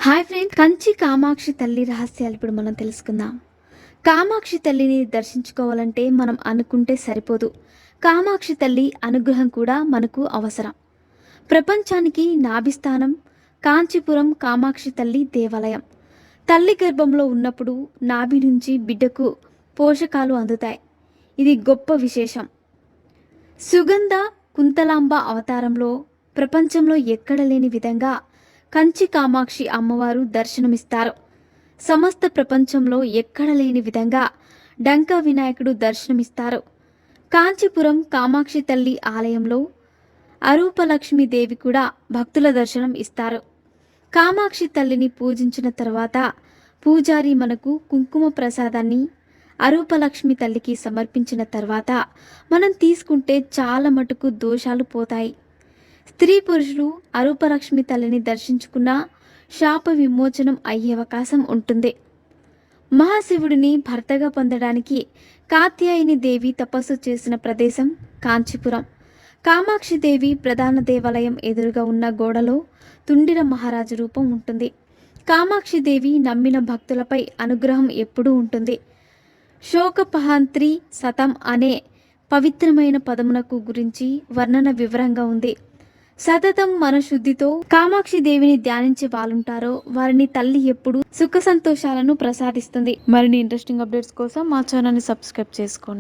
Hi friend, Kanchi Kamakshi తల్లి రహస్యాలు ఇప్పుడు మనం తెలుసుకుందాం. కామాక్షి తల్లిని దర్శించుకోవాలంటే మనం అనుకుంటే సరిపోదు. కామాక్షి తల్లి అనుగ్రహం కూడా మనకు అవసరం. ప్రపంచానికి నాభిస్థానం కాంచీపురం కామాక్షి తల్లి దేవాలయం. తల్లి గర్భంలో ఉన్నప్పుడు నాభి నుంచి బిడ్డకు పోషకాలు అందుతాయి. ఇది గొప్ప విశేషం. సుగంధ కుంతలాంబ అవతారంలో ప్రపంచంలో ఎక్కడ లేని విధంగా కంచి కామాక్షి అమ్మవారు దర్శనమిస్తారు. సమస్త ప్రపంచంలో ఎక్కడ లేని విధంగా డంకా వినాయకుడు దర్శనమిస్తారు. కాంచీపురం కామాక్షి తల్లి ఆలయంలో అరూపలక్ష్మీదేవి కూడా భక్తుల దర్శనం ఇస్తారు. కామాక్షి తల్లిని పూజించిన తర్వాత పూజారి మనకు కుంకుమ ప్రసాదాన్ని అరూపలక్ష్మి తల్లికి సమర్పించిన తర్వాత మనం తీసుకుంటే చాలా మటుకు దోషాలు పోతాయి. స్త్రీ పురుషులు అరూపలక్ష్మి తల్లిని దర్శించుకున్న శాప విమోచనం అయ్యే అవకాశం ఉంటుంది. మహాశివుడిని భర్తగా పొందడానికి కాత్యాయని దేవి తపస్సు చేసిన ప్రదేశం కాంచీపురం. కామాక్షి దేవి ప్రధాన దేవాలయం ఎదురుగా ఉన్న గోడలో తుండిర మహారాజు రూపం ఉంటుంది. కామాక్షి దేవి నమ్మిన భక్తులపై అనుగ్రహం ఎప్పుడూ ఉంటుంది. శోకపహాంత్రి శతం అనే పవిత్రమైన పదమునకు గురించి వర్ణన వివరంగా ఉంది. సతతం మనశుద్ధితో కామాక్షి దేవిని ధ్యానించే వాళ్ళుంటారో వారిని తల్లి ఎప్పుడు సుఖ సంతోషాలను ప్రసాదిస్తుంది. మరిన్ని ఇంట్రెస్టింగ్ అప్డేట్స్ కోసం మా ఛానల్ని సబ్స్క్రైబ్ చేసుకోండి.